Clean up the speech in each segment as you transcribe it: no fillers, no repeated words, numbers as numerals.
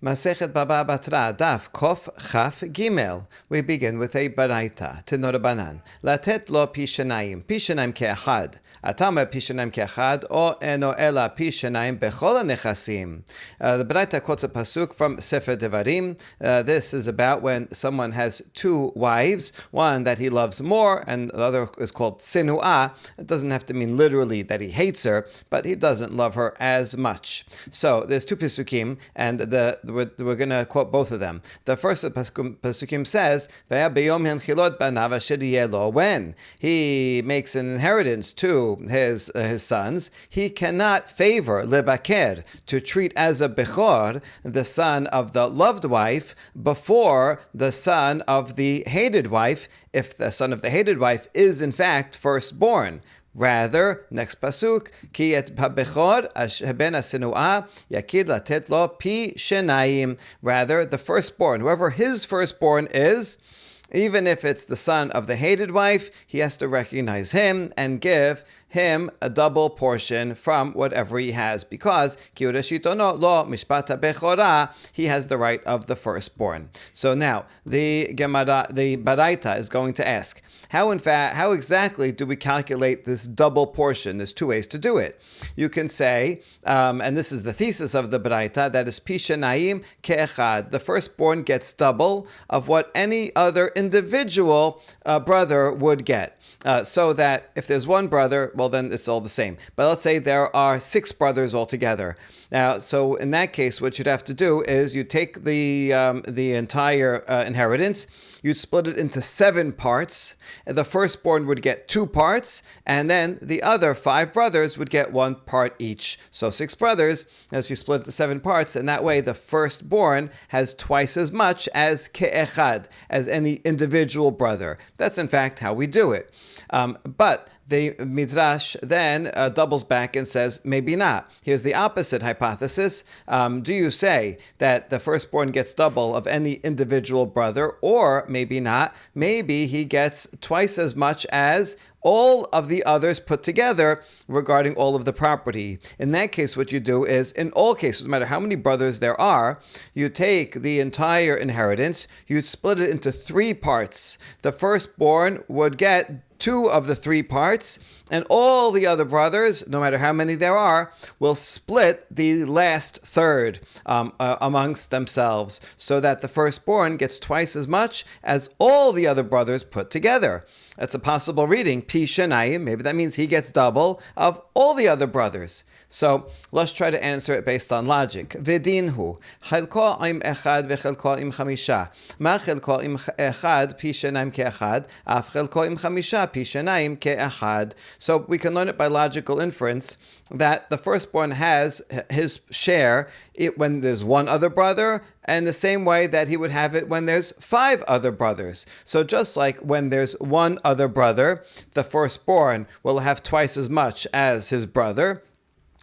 Masechet Baba Batra, Daf Kof Chaf Gimel. We begin with a baraita, Tenorabanan. Latet lo pishanayim, pishanayim ke'achad. Atama pishanayim ke'achad, o eno ela pishanayim bechol nechasim. The baraita quotes a pasuk from Sefer Devarim. This is about when someone has two wives, one that he loves more, and the other is called sinu'ah. It doesn't have to mean literally that he hates her, but he doesn't love her as much. So there's two pasukim, and we're going to quote both of them. The first pasukim says, when he makes an inheritance to his sons, he cannot favor lebaker, to treat as a bechor the son of the loved wife before the son of the hated wife, if the son of the hated wife is in fact firstborn. Rather, next pasuk, ki et bechor ben asinuah yakir latet lo pi shenayim. Rather, the firstborn, whoever his firstborn is, even if it's the son of the hated wife, he has to recognize him and give him a double portion from whatever he has, because he has the right of the firstborn. So now the baraita is going to ask, how exactly do we calculate this double portion? There's two ways to do it. You can say, and this is the thesis of the baraita, that is pishanayim ke'echad. The firstborn gets double of what any other individual brother would get. So that if there's one brother, well, then it's all the same. But let's say there are 6 brothers altogether. Now, so in that case, what you'd have to do is you take the entire inheritance, you split it into 7 parts. The firstborn would get 2 parts, and then the other 5 brothers would get 1 part each. So 6 brothers, as you split it into 7 parts, and that way the firstborn has twice as much as ke'echad, as any individual brother. That's in fact how we do it. But the Midrash then doubles back and says, maybe not. Here's the opposite hypothesis. Do you say that the firstborn gets double of any individual brother, or maybe not? Maybe he gets twice as much as all of the others put together regarding all of the property. In that case, what you do is, in all cases, no matter how many brothers there are, you take the entire inheritance, you split it into 3 parts. The firstborn would get 2 of the 3 parts, and all the other brothers, no matter how many there are, will split the last third amongst themselves, so that the firstborn gets twice as much as all the other brothers put together. That's a possible reading. Pi shenayim, maybe that means he gets double of all the other brothers. So let's try to answer it based on logic. V'dinhu, chelko im echad v'chelko im chamisha. Ma chelko im echad pi shenayim ke'echad, af chelko im chamisha pi shenayim ke'echad. So we can learn it by logical inference that the firstborn has his share when there's 1 other brother, and the same way that he would have it when there's 5 other brothers. So just like when there's 1 other brother, the firstborn will have twice as much as his brother.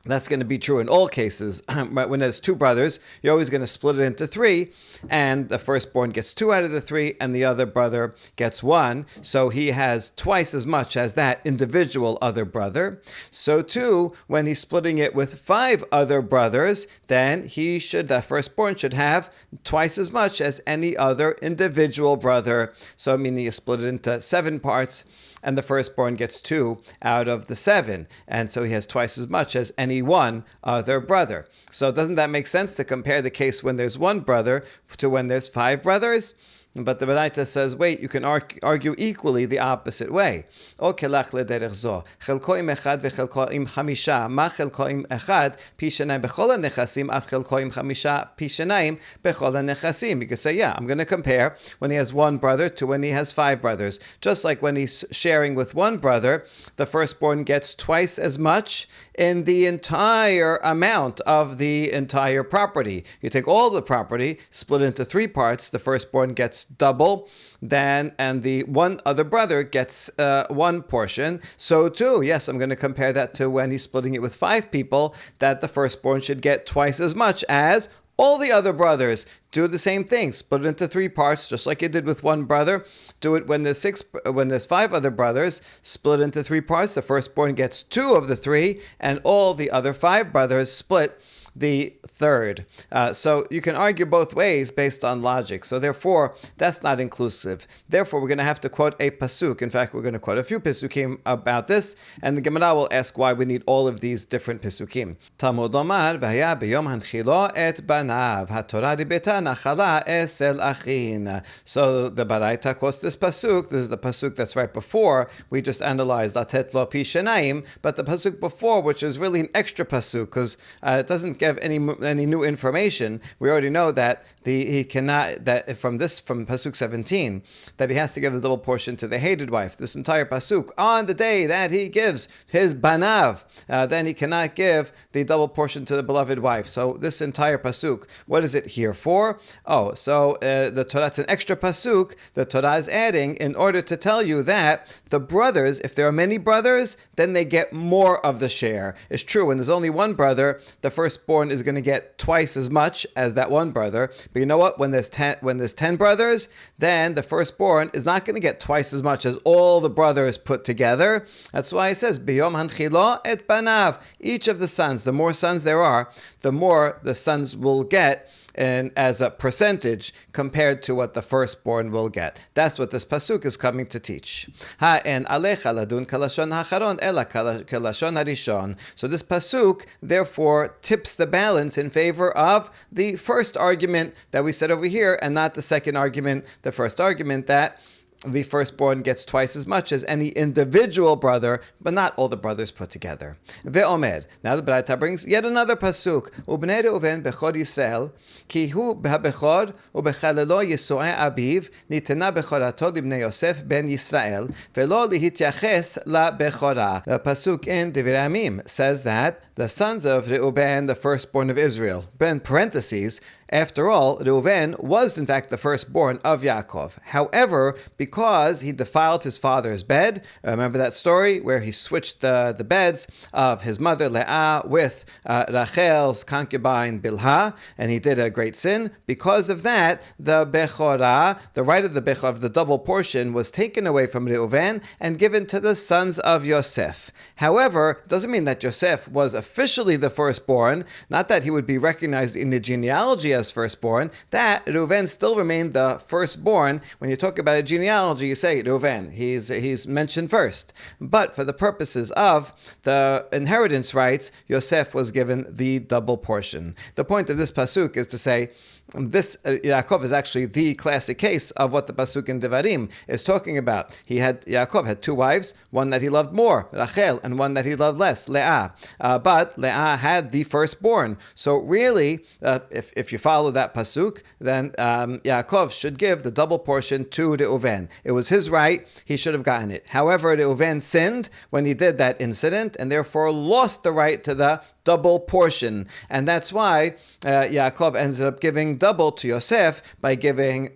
That's going to be true in all cases. When there's 2 brothers, you're always going to split it into 3, and the firstborn gets 2 out of the 3, and the other brother gets 1. So he has twice as much as that individual other brother. So too, when he's splitting it with 5 other brothers, then the firstborn should have twice as much as any other individual brother. So meaning you split it into 7 parts, and the firstborn gets 2 out of the 7. And so he has twice as much as any one other brother. So doesn't that make sense to compare the case when there's 1 brother to when there's 5 brothers? But the baraita says, wait, you can argue equally the opposite way. O kelach lederech zo, chelko im echad vechelko im chamisha, ma chelko im echad pi shenayim bechol hanechasim, af chelko im chamisha pi shenayim bechol hanechasim. You could say, yeah, I'm going to compare when he has 1 brother to when he has 5 brothers. Just like when he's sharing with 1 brother, the firstborn gets twice as much in the entire amount of the entire property. You take all the property, split it into 3 parts, the firstborn gets double, and the 1 other brother gets 1 portion. So too, yes, I'm going to compare that to when he's splitting it with 5 people, that the firstborn should get twice as much as all the other brothers. Do the same thing. Split it into 3 parts, just like you did with 1 brother. Do it when there's 5 other brothers. Split into 3 parts. The firstborn gets 2 of the 3, and all the other 5 brothers split the third. So you can argue both ways based on logic. So therefore, that's not inclusive. Therefore, we're going to have to quote a pasuk. In fact, we're going to quote a few pasukim about this, and the Gemara will ask why we need all of these different pasukim. Talmud Omar, v'haya b'yom hanchilo et banav, haTorah dibeta nachala esel achin. So the Baraita quotes this pasuk. This is the pasuk that's right before. We just analyzed latet lo pi shenayim, but the pasuk before, which is really an extra pasuk, because it doesn't give any new information. We already know that he cannot, that from pasuk 17, that he has to give a double portion to the hated wife. This entire pasuk, on the day that he gives his banav, then he cannot give the double portion to the beloved wife. So this entire pasuk, what is it here for? Oh, so the Torah, it's an extra pasuk the Torah is adding in order to tell you that the brothers, if there are many brothers, then they get more of the share. It's true, when there's only one brother, the firstborn is going to get twice as much as that one brother. But you know what? When there's 10 brothers, then the firstborn is not going to get twice as much as all the brothers put together. That's why it says, Biyom hanchilo et banav. Each of the sons, the more sons there are, the more the sons will get, and as a percentage compared to what the firstborn will get. That's what this pasuk is coming to teach. Ha en alecha ladun kalashon hacharon ela kalashon harishon. So this pasuk therefore tips the balance in favor of the first argument that we said over here, and not the second argument, the first argument that the firstborn gets twice as much as any individual brother, but not all the brothers put together. Ve'omer. Now the Baraita brings yet another pasuk. Ubnei Reuven bechor Yisrael, ki hu bechor ubechalelo Yisu'e abiv, nitena bechorato libnei Yosef ben Yisrael, ve'lo lihityaches la bechora. The pasuk in Divrei Amim says that the sons of Reuven, the firstborn of Israel, in parentheses, after all, Reuven was in fact the firstborn of Yaakov. However, because he defiled his father's bed, remember that story where he switched the beds of his mother Leah with Rachel's concubine Bilhah, and he did a great sin. Because of that, the Bechorah, the right of the Bechorah, of the double portion, was taken away from Reuven and given to the sons of Yosef. However, it doesn't mean that Yosef was officially the firstborn, not that he would be recognized in the genealogy as firstborn, that Reuven still remained the firstborn. When you talk about a genealogy, you say Reuven, he's mentioned first. But for the purposes of the inheritance rights, Yosef was given the double portion. The point of this pasuk is to say, this Yaakov is actually the classic case of what the pasuk in Devarim is talking about. Yaakov had two wives, one that he loved more, Rachel, and one that he loved less, Leah. But Leah had the firstborn. So really, if you follow that pasuk, then Yaakov should give the double portion to Reuven. It was his right; he should have gotten it. However, Reuven sinned when he did that incident, and therefore lost the right to the double portion, and that's why Yaakov ended up giving double to Yosef by giving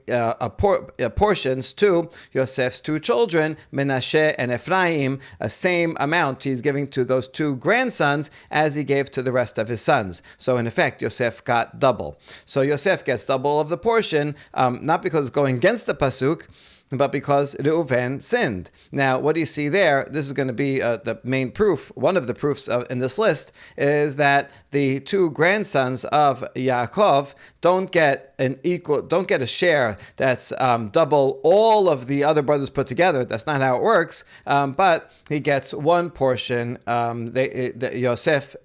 portions to Yosef's two children, Menashe and Ephraim, a same amount he's giving to those two grandsons as he gave to the rest of his sons. So in effect, Yosef got double. So Yosef gets double of the portion, not because it's going against the pasuk, but because Reuven sinned. Now, what do you see there? This is going to be the main proof. One of the proofs in this list is that the two grandsons of Yaakov don't get a share that's double all of the other brothers put together. That's not how it works. But he gets one portion. Yosef's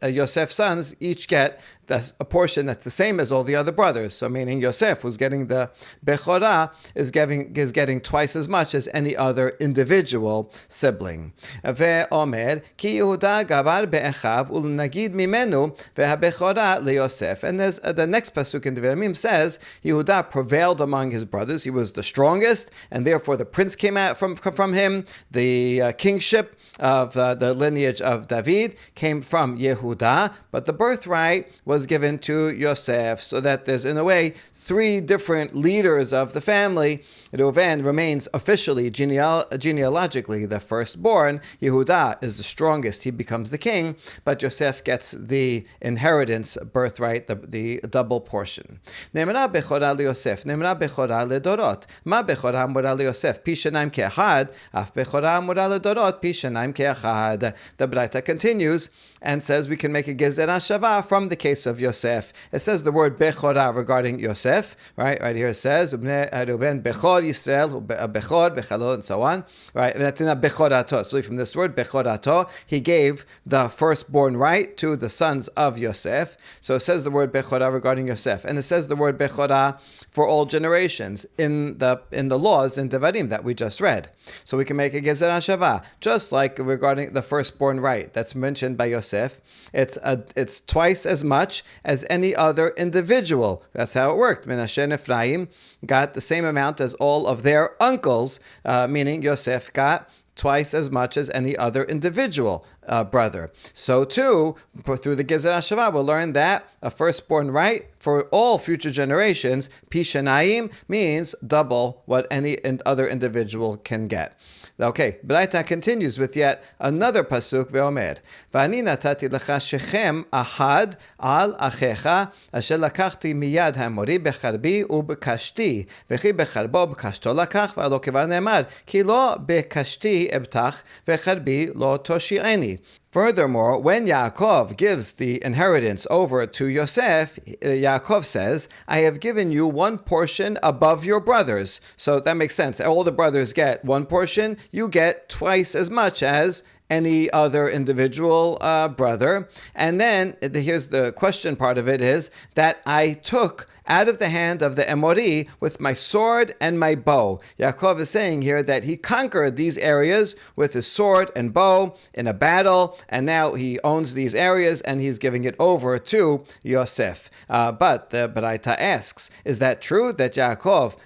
sons each get a portion that's the same as all the other brothers. So meaning Yosef, who's getting the Bechorah, is getting twice as much as any other individual sibling. Ve'omer, ki Yehuda gabar be'echav ul'nagid mimenu ve'habechorah leYosef. And there's the next pasuk in the Devarim says, Yehuda prevailed among his brothers. He was the strongest, and therefore the prince came out from him. The kingship of the lineage of David came from Yehuda, but the birthright was given to Yosef, so that there's, in a way, three different leaders of the family. Reuven remains officially, genealogically, the firstborn. Yehuda is the strongest. He becomes the king, but Yosef gets the inheritance birthright, the double portion. Nemra bechora leYosef, nemra bechora ledorot. Ma bechora amora leYosef, pi shenayim ke'achad, af bechora amora ledorot, pi shenayim ke'achad. The Baraita continues and says we can make a gezer hashava from the case case of Yosef. It says the word Bechorah regarding Yosef, right? Right here it says, Reuven Bechor Yisrael, Bechor, Bechalol, and so on, right? And that's in a Bechorato. So from this word Bechorato, he gave the firstborn right to the sons of Yosef. So it says the word Bechorah regarding Yosef, and it says the word Bechorah for all generations in the laws in Devarim that we just read. So we can make a Gezer HaShavah, just like regarding the firstborn right that's mentioned by Yosef. It's twice as much as any other individual. That's how it worked. Menashe and Ephraim got the same amount as all of their uncles, meaning Yosef got twice as much as any other individual brother. So too, through the Gezer HaShavah, we'll learn that a firstborn right for all future generations, Pishanayim, means double what any other individual can get. Okay, Braita continues with yet another pasuk ve'omer, V'ani natati lecha shechem ahad al achecha asher lakachti miyad ha'amori becharbi ubekashti v'chi becharbo bekashto lakach v'alo kevar ne'emar ki lo bekashti ebtach v'charbi lo toshi'eni. Furthermore, when Yaakov gives the inheritance over to Yosef, Yaakov says, I have given you one portion above your brothers. So that makes sense. All the brothers get one portion. You get twice as much as any other individual brother. And then here's the question part of it is that I took out of the hand of the Emori with my sword and my bow. Yaakov is saying here that he conquered these areas with his sword and bow in a battle, and now he owns these areas and he's giving it over to Yosef. But the Baraita asks, is that true that Yaakov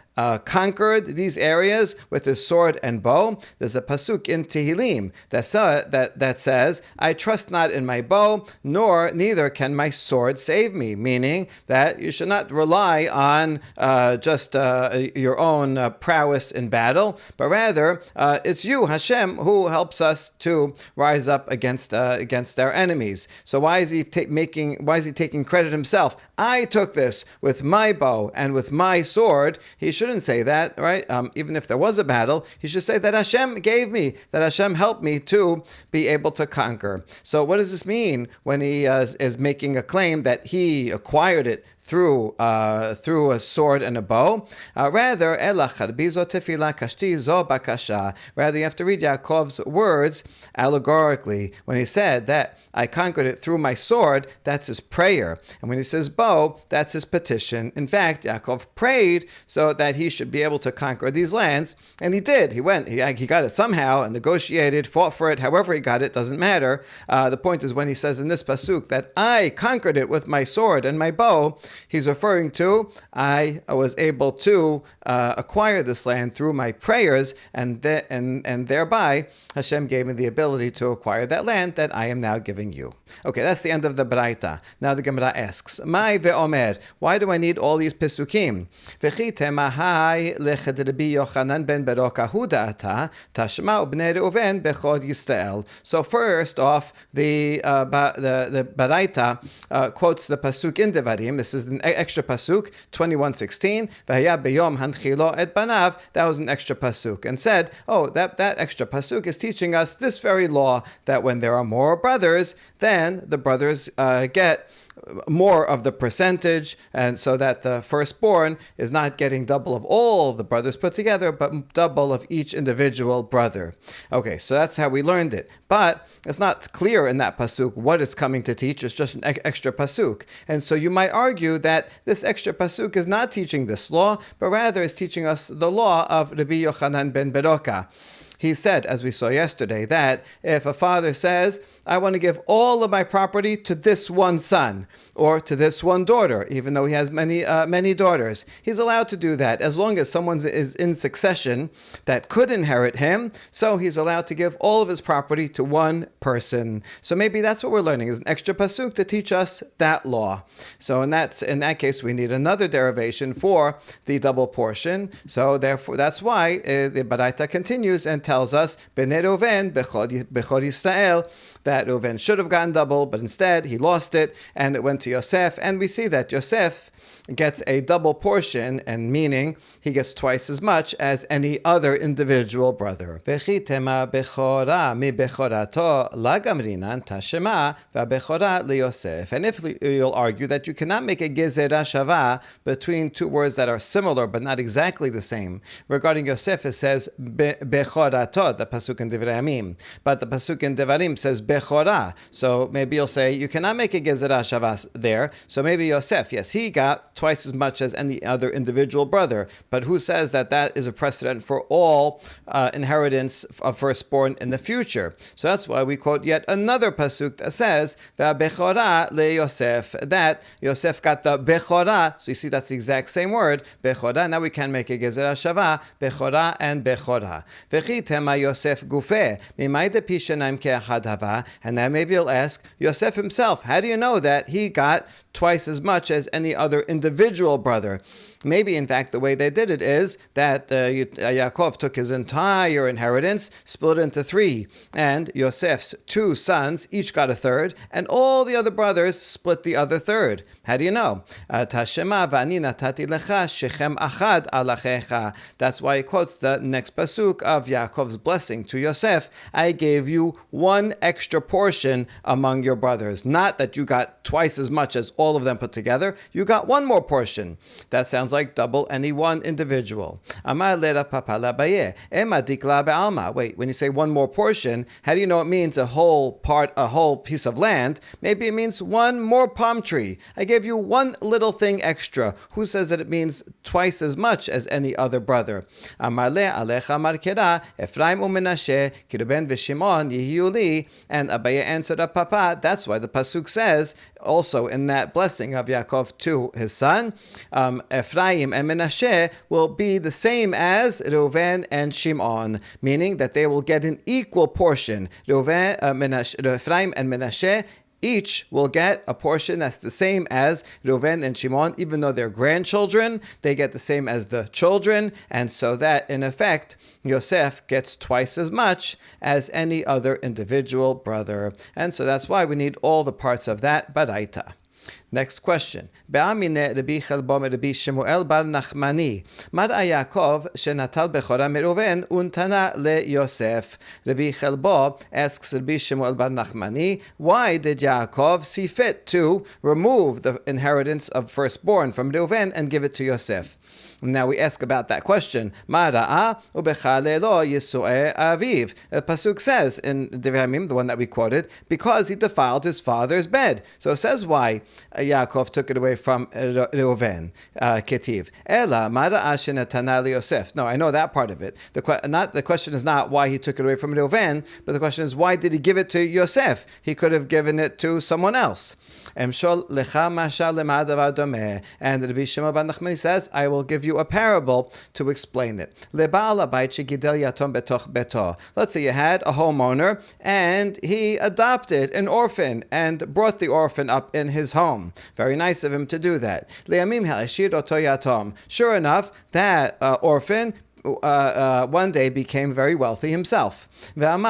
conquered these areas with his sword and bow? There's a pasuk in Tehillim that says, I trust not in my bow, neither can my sword save me, meaning that you should not rely on just your own prowess in battle, but rather it's you, Hashem, who helps us to rise up against our enemies. So why is he taking credit himself? I took this with my bow and with my sword. He shouldn't say that, right? Even if there was a battle, he should say that Hashem gave me, that Hashem helped me to be able to conquer. So what does this mean when he is making a claim that he acquired it through a sword and a bow? Rather, you have to read Yaakov's words allegorically. When he said that I conquered it through my sword, that's his prayer. And when he says bow, that's his petition. In fact, Yaakov prayed so that he should be able to conquer these lands, and he did. He got it somehow and negotiated, fought for it. However he got it, doesn't matter. The point is when he says in this pasuk that I conquered it with my sword and my bow, he's referring to I was able to acquire this land through my prayers, and thereby Hashem gave me the ability to acquire that land that I am now giving you. Okay, that's the end of the Braita. Now the Gemara asks, Mai ve'omer, why do I need all these pisukim? V'chi temahai leched Rabbi Yochanan ben Beroka huda'ata tashma ubnei Reuven bechod Yisrael. So first off, the Braita quotes the pasuk in Devarim. This is an extra pasuk, 21:16. V'haya beyom hanchilo et banav. That was an extra pasuk, and said, that extra pasuk is teaching us this very law, that when there are more brothers, then the brothers get more of the percentage, and so that the firstborn is not getting double of all the brothers put together, but double of each individual brother. Okay, so that's how we learned it. But it's not clear in that pasuk what it's coming to teach. It's just an extra pasuk. And so you might argue that this extra pasuk is not teaching this law, but rather is teaching us the law of Rabbi Yochanan ben Beroka. He said, as we saw yesterday, that if a father says, I want to give all of my property to this one son or to this one daughter, even though he has many daughters, he's allowed to do that as long as someone is in succession that could inherit him. So he's allowed to give all of his property to one person. So maybe that's what we're learning, is an extra pasuk to teach us that law. So in that case, we need another derivation for the double portion. So therefore, that's why the Baraita continues and tells us, Bnei Reuven bechod Yisrael, that Reuven should have gotten double, but instead he lost it, and it went to Yosef. And we see that Yosef gets a double portion, and meaning he gets twice as much as any other individual brother. And if you'll argue that you cannot make a gezerah shava between two words that are similar but not exactly the same. Regarding Yosef, it says bechorato, the pasuk in Divrei Yamim, but the pasuk in Devarim says bechora. So maybe you'll say you cannot make a gezerah shava there. So maybe Yosef, yes, he got twice as much as any other individual brother. But who says that that is a precedent for all inheritance of firstborn in the future? So that's why we quote yet another pasuk that says Bechora le Yosef, that Yosef got the bechora. So you see that's the exact same word, bechora. Now we can make a gezerah shava, bechora and bechora. V'chi tema Yosef gufe mimai de pishanayim ke'achad hava. And now maybe you'll ask Yosef himself, how do you know that he got twice as much as any other individual brother? Maybe, in fact, the way they did it is that Yaakov took his entire inheritance, split it into three, and Yosef's two sons each got a third, and all the other brothers split the other third. How do you know? Tashema v'ani natati lecha shechem achad alachecha. That's why he quotes the next pasuk of Yaakov's blessing to Yosef. I gave you one extra portion among your brothers. Not that you got twice as much as all of them put together. You got one more portion. That sounds like double any one individual. Wait, when you say one more portion, how do you know it means a whole piece of land? Maybe it means one more palm tree. I gave you one little thing extra. Who says that it means twice as much as any other brother? And Abaye answered Papa. That's why the pasuk says also in that blessing of Yaakov to his son, Ephraim and Menashe will be the same as Reuven and Shimon, meaning that they will get an equal portion. Ephraim and Menashe each will get a portion that's the same as Reuven and Shimon. Even though they're grandchildren, they get the same as the children, and so that, in effect, Yosef gets twice as much as any other individual brother. And so that's why we need all the parts of that baraita. Next question. Be'amine Rabbi Chelbo Rabbi Shemuel bar Nachmani. Mar Yaakov shenatal bechora meReuven untana le Yosef. Rabbi Chelbo asks Rabbi Shemuel bar Nachmani, why did Yaakov see fit to remove the inheritance of firstborn from Reuven and give it to Yosef? Now we ask about that question. Mara'a ubechalelo yisu'e aviv. The pasuk says in Divrei Yamim, the one that we quoted, because he defiled his father's bed. So it says why Yaakov took it away from Reuven, Ketiv. Ela mara'a shenatana Yosef. No, I know that part of it. The question is not why he took it away from Reuven, but the question is why did he give it to Yosef? He could have given it to someone else. And Rabbi Shimon bar Nachmani says, I will give you a parable to explain it. Let's say you had a homeowner and he adopted an orphan and brought the orphan up in his home. Very nice of him to do that. Sure enough, that orphan one day became very wealthy himself. And then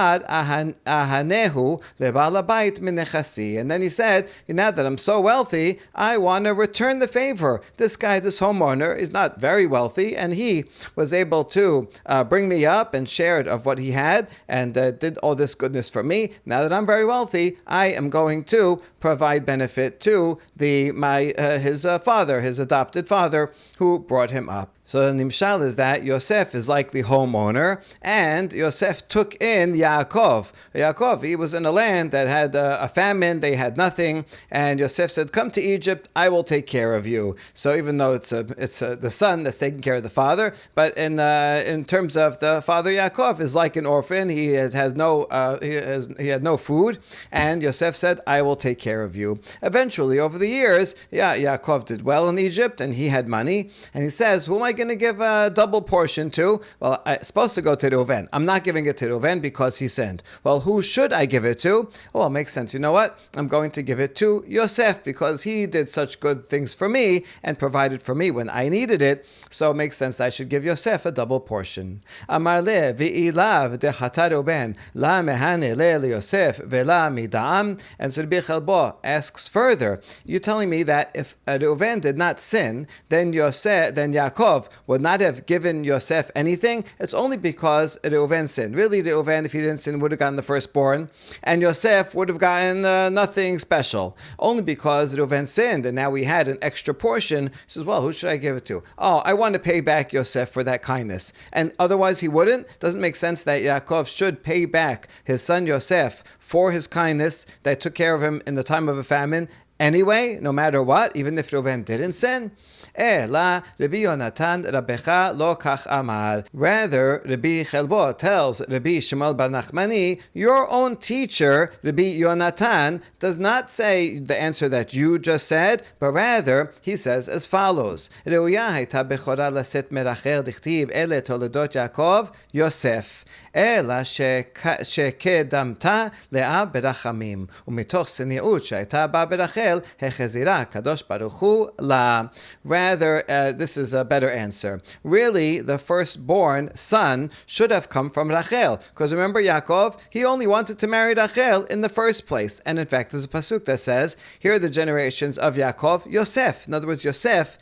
he said, now that I'm so wealthy, I want to return the favor. This guy, this homeowner, is not very wealthy, and he was able to bring me up and shared of what he had and did all this goodness for me. Now that I'm very wealthy, I am going to provide benefit to his father, his adopted father, who brought him up. So the nimshal is that Yosef is like the homeowner, and Yosef took in Yaakov. Yaakov, he was in a land that had a famine, they had nothing, and Yosef said, come to Egypt, I will take care of you. So even though it's the son that's taking care of the father, but in terms of the father, Yaakov is like an orphan. He had no food, and Yosef said, I will take care of you. Eventually, over the years, Yaakov did well in Egypt, and he had money, and he says, who am I going to give a double portion to? Well, it's supposed to go to Reuven. I'm not giving it to Reuven because he sinned. Well, who should I give it to? Well, it makes sense. You know what? I'm going to give it to Yosef because he did such good things for me and provided for me when I needed it. So it makes sense I should give Yosef a double portion. Amar le v'ilav dechata Reuven la mehane le Yosef vela mida'am. And so Rabbi Chelbo asks further, you're telling me that if Reuven did not sin, then Yaakov would not have given Yosef anything? It's only because Reuven sinned. Really, Reuven, if he didn't sin, would have gotten the firstborn, and Yosef would have gotten nothing special. Only because Reuven sinned, and now we had an extra portion. He says, well, who should I give it to? Oh, I want to pay back Yosef for that kindness. And otherwise he wouldn't? Doesn't make sense that Yaakov should pay back his son Yosef for his kindness that took care of him in the time of a famine anyway, no matter what, even if Reuven didn't sin? Rather, Rabbi Chelbo tells Rabbi Shmuel bar Nachmani, your own teacher, Rabbi Yonatan, does not say the answer that you just said, but rather he says as follows: Yosef. אלא שקדמתה לאה ברחמים, ומתוך צניעות שהייתה בה ברחל, החזירה הקדוש ברוך הוא לה. Rather, this is a better answer. Really, the firstborn son should have come from Rachel, because remember Yaakov, he only wanted to marry Rachel in the first place. And in fact, there's a pasuk that says, here are the generations of Yaakov, Yosef. In other words, Yosef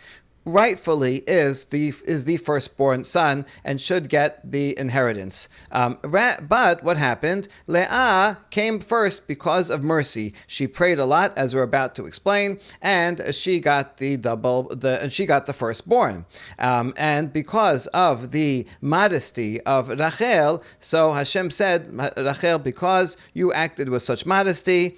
rightfully is the firstborn son and should get the inheritance. But what happened? Leah came first because of mercy. She prayed a lot, as we're about to explain, and she got the firstborn. And because of the modesty of Rachel, so Hashem said, Rachel, because you acted with such modesty,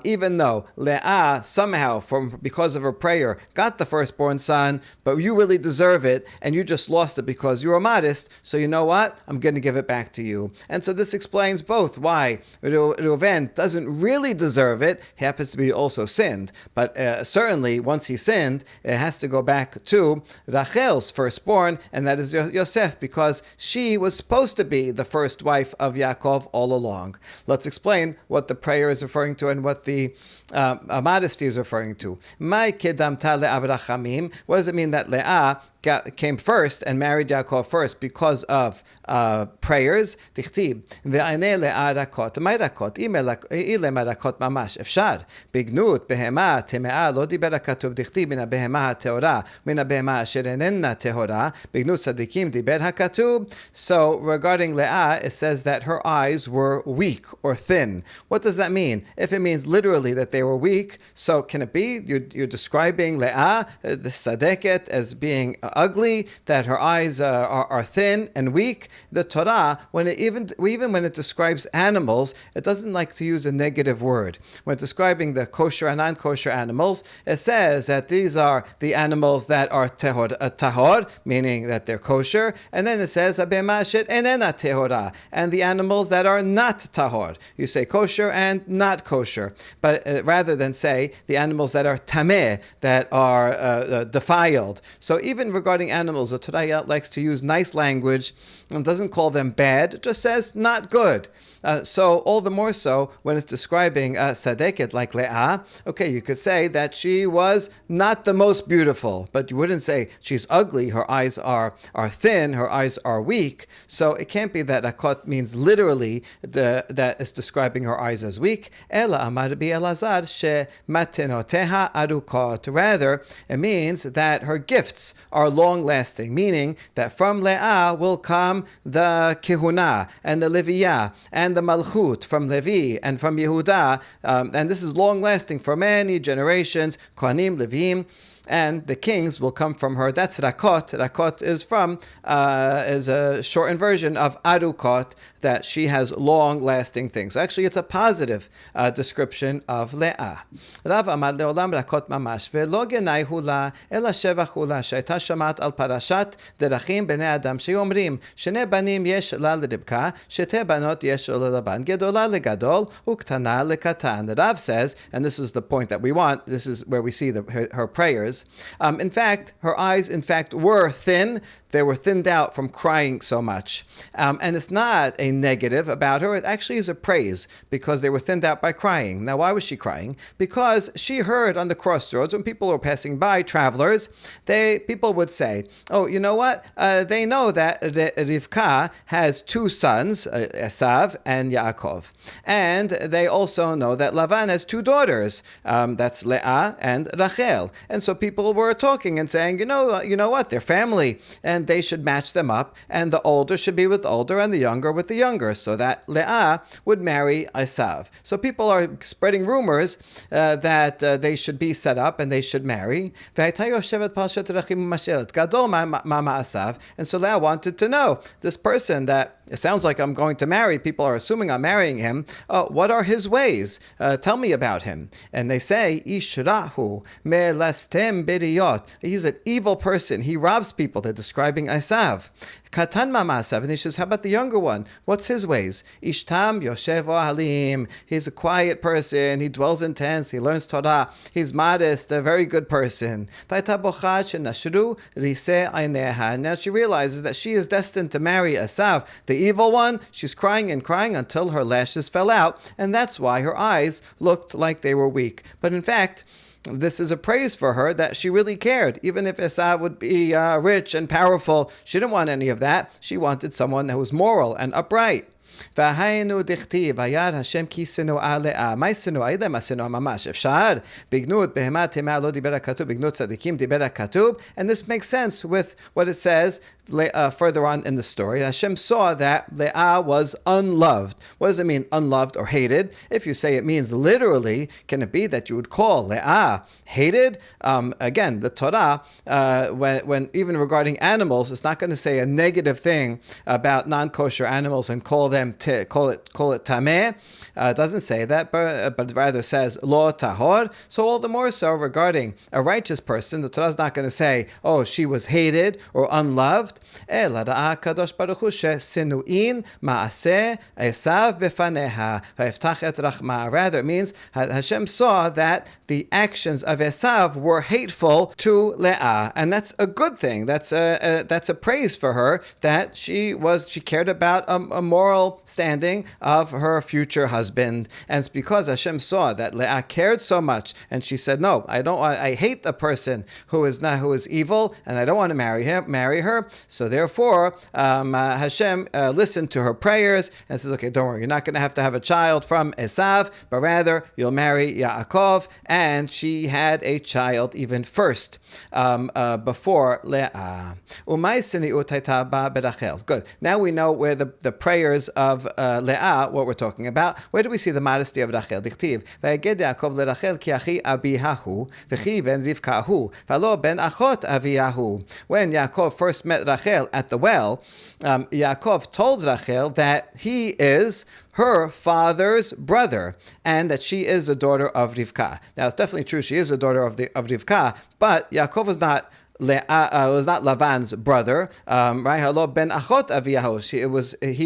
even though Leah somehow, because of her prayer, got the firstborn son, but you really deserve it, and you just lost it because you were modest, so you know what? I'm going to give it back to you. And so this explains both why Reuven doesn't really deserve it. He happens to be also sinned, but certainly once he sinned, it has to go back to Rachel's firstborn, and that is Yosef, because she was supposed to be the first wife of Yaakov all along. Let's explain what the prayer is referring to and what the modesty is referring to. What does it mean that Leah came first and married Yaakov first? Because of prayers. Tichtib ve'anei Leah rakot. My rakot ilem rakot mamash אפשר. בגנות בהמה טמאה לא דיבר הכתוב דכתיב מן הבהמה הטהורה מן הבהמה אשר איננה טהורה. בגנות צדיקים דיבר הכתוב. So regarding Leah, it says that her eyes were weak or thin. What does that mean? If it means literally that they were weak, so can it be you're describing Leah, the Sadeket, as being ugly, that her eyes are thin and weak? The Torah, even when it describes animals, it doesn't like to use a negative word. When describing the kosher and non-kosher animals, it says that these are the animals that are tahor, meaning that they're kosher, and then it says abema enena tehora, and the animals that are not tahor. You say kosher and not kosher, but rather than say the animals that are tameh, that are defiled. So even regarding animals, the Torah likes to use nice language and doesn't call them bad, it just says not good. So all the more so when it's describing Sadeket like Leah, okay, you could say that she was not the most beautiful, but you wouldn't say she's ugly, her eyes are thin, her eyes are weak. So it can't be that Rakot means literally that it's describing her eyes as weak. Ela amar Rabbi Elazar she matenoteha arukot. Rather, it means that her gifts are long-lasting, meaning that from Leah will come the Kehuna and the Leviyah and the Malchut from Levi and from Yehuda, and this is long-lasting for many generations, Kohanim, Levim, and the kings will come from her. That's Rakot. Rakot is is a shortened version of Arukot, that she has long-lasting things. So actually, it's a positive description of Leah. Rav amar leolam Rakot mamash ve'lo genai hula ela shevach hula she'ayta shamat al parashat derachim bnei adam she'omrim shnei banim yesh la l'Ribka shete banot yesh la Laban gedola legadol uktana lekatan. Rav says, and this is the point that we want. This is where we see her prayers. In fact, her eyes, were thin. they were thinned out from crying so much. And it's not a negative about her. It actually is a praise because they were thinned out by crying. Now, why was she crying? Because she heard on the crossroads when people were passing by, travelers, people would say, oh, you know what? They know that Rivka has two sons, Esav and Yaakov. And they also know that Lavan has two daughters. That's Leah and Rachel. And so people were talking and saying, you know what? They're family and they should match them up. And the older should be with the older and the younger with the younger. So that Leah would marry Esav. So people are spreading rumors that they should be set up and they should marry. And so Leah wanted to know, this person that it sounds like I'm going to marry, people are assuming I'm marrying him, what are his ways? Tell me about him. And they say, Ishrahu melastem bidiyot. He's an evil person. He robs people. They're describing Esav. Katan mamasav. And he says, how about the younger one? What's his ways? Ishtam yoshev halim. He's a quiet person. He dwells in tents. He learns Torah. He's modest, a very good person. Now she realizes that she is destined to marry Esav, the evil one. She's crying and crying until her lashes fell out, and that's why her eyes looked like they were weak. But in fact, this is a praise for her that she really cared. Even if Esav would be rich and powerful, she didn't want any of that. She wanted someone who was moral and upright. והיינו דכתיב, וירא השם כי שנואה לאה. מה שנואה? יודע מה שנואה ממש. אפשר בגנות בהמה תמה לא דיבר הכתוב, בגנות צדיקים דיבר הכתוב. And this makes sense with what it says further on in the story. Hashem saw that Leah was unloved. What does it mean, unloved or hated? If you say it means literally, can it be that you would call Leah hated? Again, the Torah, when even regarding animals, it's not going to say a negative thing about non-kosher animals and call it tameh. It doesn't say that, but rather says lo tahor. So all the more so regarding a righteous person, the Torah is not going to say, oh, she was hated or unloved. Rather, it means Hashem saw that the actions of Esav were hateful to Leah, and that's a good thing. That's a praise for her that she cared about a moral standing of her future husband, and it's because Hashem saw that Leah cared so much, and she said, "No, I hate a person who is evil, and I don't want to marry her." So therefore, Hashem listened to her prayers and says, "Okay, don't worry, you're not going to have a child from Esav, but rather you'll marry Yaakov." And she had a child even first before Leah. Good. Now we know where the prayers of Leah, what we're talking about. Where do we see the modesty of Rachel? Dichtiv, vayeged Yaakov leRachel ki achi abihahu, v'chi ben Rivkahu, v'lo ben achot aviyahu. When Yaakov first met Rachel at the well, Yaakov told Rachel that he is her father's brother, and that she is a daughter of Rivka. Now, it's definitely true, she is a daughter of Rivka, but Yaakov was not Lavan's brother, right? Halo ben achot aviyahu.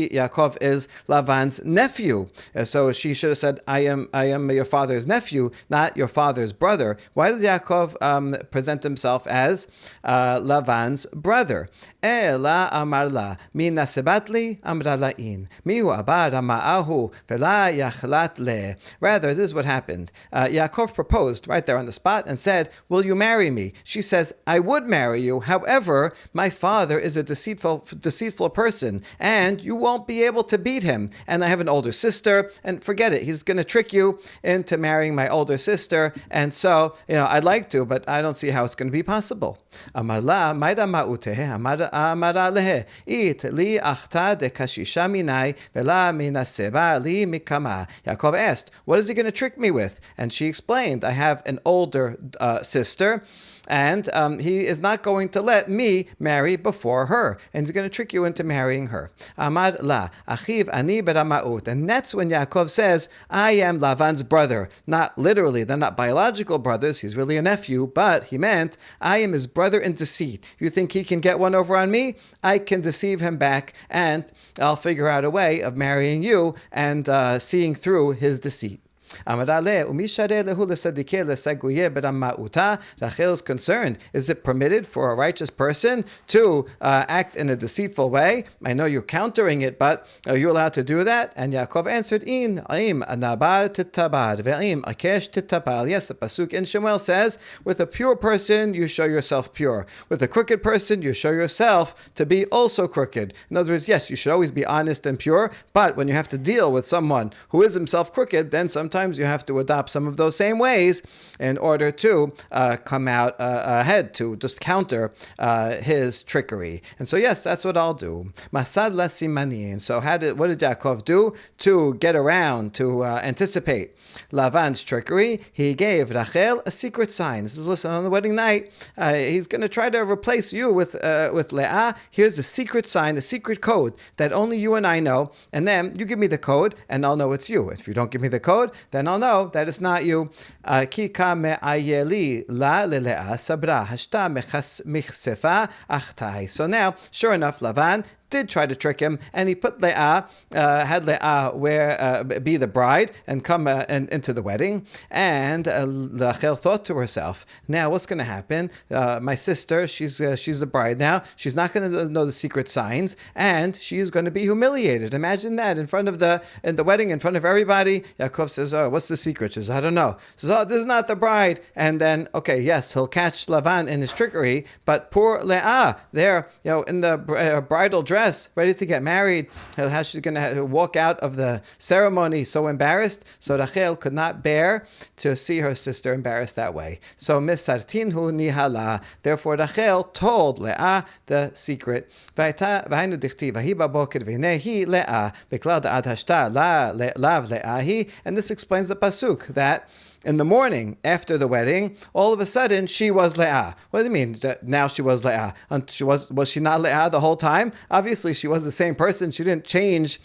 Yaakov is Lavan's nephew. So she should have said, I am your father's nephew, not your father's brother. Why did Yaakov present himself as Lavan's brother? Ela amarla mi nasebatli amralain mihu abar ma'ahu vela yachlat le. Rather, this is what happened. Yaakov proposed right there on the spot and said, "Will you marry me?" She says, "I would marry you. However, my father is a deceitful person, and you won't be able to beat him. And I have an older sister, and forget it. He's going to trick you into marrying my older sister. And so, I'd like to, but I don't see how it's going to be possible." Amarla maida ma'utehe amara lehe it li achta de kashisha minai vela minaseba li mikama. Yaakov asked, "What is he going to trick me with?" And she explained, "I have an older sister, and he is not going to let me marry before her, and he's going to trick you into marrying her." Amar la achiv ani beramaut, and that's when Yaakov says, "I am Lavan's brother." Not literally, they're not biological brothers. He's really a nephew, but he meant, I am his brother in deceit. You think he can get one over on me? I can deceive him back, and I'll figure out a way of marrying you and seeing through his deceit. Rachel's concerned. Is it permitted for a righteous person to act in a deceitful way? I know you're countering it, but are you allowed to do that? And Yaakov answered, Yes, the pasuk in Shemuel says, with a pure person you show yourself pure. With a crooked person you show yourself to be also crooked. In other words, yes, you should always be honest and pure, but when you have to deal with someone who is himself crooked, then sometimes you have to adopt some of those same ways in order to come out ahead, to just counter his trickery. And so yes, that's what I'll do. Masad lasimanin. So what did Yaakov do to get around, to anticipate Lavan's trickery? He gave Rachel a secret sign. This is, listen, on the wedding night, he's going to try to replace you with Leah. Here's a secret sign, a secret code that only you and I know. And then you give me the code and I'll know it's you. If you don't give me the code, then I'll know that it's not you. Kika me'ayeli la leleah sabra hashta michsefa achtai. So now, sure enough, Lavan did try to trick him, and he put Leah, had Leah be the bride and come into the wedding. And Rachel thought to herself, now what's going to happen? My sister, she's the bride now. She's not going to know the secret signs, and she is going to be humiliated. Imagine that in the wedding, in front of everybody. Yaakov says, oh, what's the secret? She says, I don't know. He says, oh, this is not the bride. And then, okay, yes, he'll catch Lavan in his trickery, but poor Leah, there, in the bridal dress, ready to get married. How she's going to walk out of the ceremony so embarrassed. So Rachel could not bear to see her sister embarrassed that way. So misartinhu nihala. Therefore Rachel told Leah the secret. And this explains the pasuk that in the morning after the wedding, all of a sudden she was Leah. What do you mean? Now she was Leah. Was she not Leah the whole time? Obviously, she was the same person. She didn't change.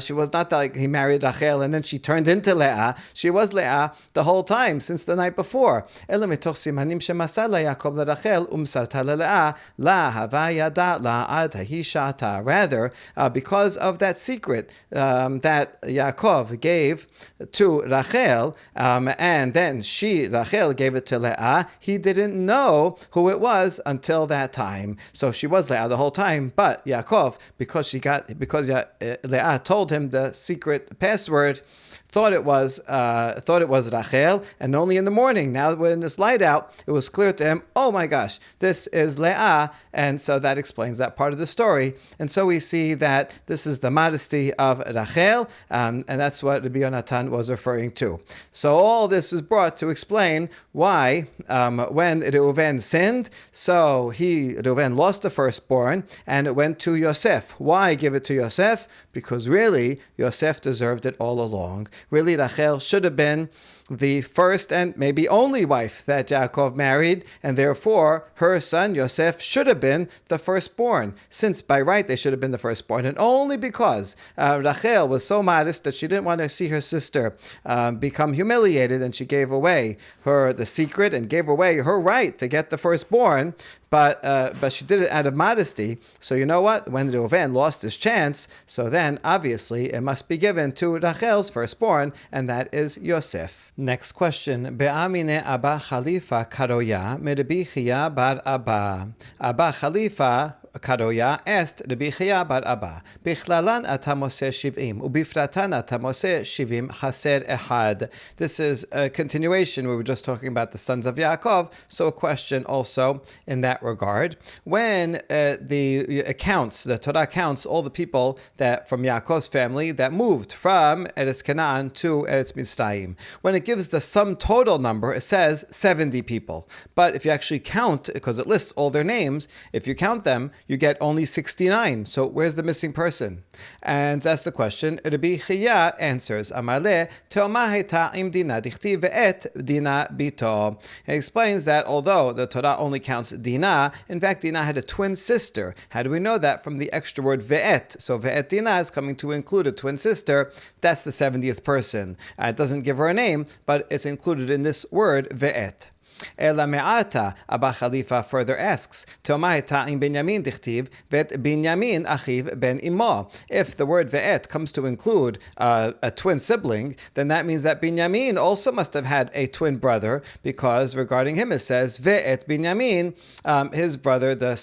She was not like he married Rachel and then she turned into Leah. She was Leah the whole time since the night before. Rather, because of that secret that Yaakov gave to Rachel, and then Rachel gave it to Leah, he didn't know who it was until that time. So she was Leah the whole time, but Yaakov, because Leah told him the secret password, thought it was Rachel, and only in the morning, now when it's light out, it was clear to him, oh my gosh, this is Leah, and so that explains that part of the story. And so we see that this is the modesty of Rachel, and that's what Rabbi Yonatan was referring to. So all this is brought to explain why, when Reuven sinned, so Reuven lost the firstborn, and it went to Yosef. Why give it to Yosef? Because really, Yosef deserved it all along. Really, Rachel should have been the first and maybe only wife that Yaakov married, and therefore her son Yosef should have been the firstborn, since by right they should have been the firstborn, and only because Rachel was so modest that she didn't want to see her sister become humiliated, and she gave away the secret and gave away her right to get the firstborn, but she did it out of modesty. So you know what? When Reuven lost his chance, so then obviously it must be given to Rachel's firstborn, and that is Yosef. Next question. Be'amine Abba Khalifa Karoya Me'Rabbi Chiya bar Abba. Abba Khalifa Karoya asked Rabbi Chiya bar Abba, Bichlalan ata moseh shivim, ubifratan ata moseh shivim chaser ehad. This is a continuation. We were just talking about the sons of Yaakov, so a question also in that regard. When the Torah counts all the people that from Yaakov's family that moved from Eretz Canaan to Eretz Mitzrayim. When it gives the sum total number, it says 70 people. But if you actually count, because it lists all their names, if you count them, you get only 69. So where's the missing person? And that's the question. Rabbi Chiya answers, Amarle, Te'oma heta im dina dichti ve'et dina bito. He explains that although the Torah only counts Dina, in fact, Dina had a twin sister. How do we know that? From the extra word ve'et. So ve'et Dina is coming to include a twin sister. That's the 70th person. It doesn't give her a name, but it's included in this word ve'et. Ela me'ata, Abba Khalifa further asks, Tomai ta'im Binyamin dichtiv, vet Binyamin achiv ben imo. If the word ve'et comes to include a twin sibling, then that means that Binyamin also must have had a twin brother, because regarding him it says ve'et Binyamin, his brother, the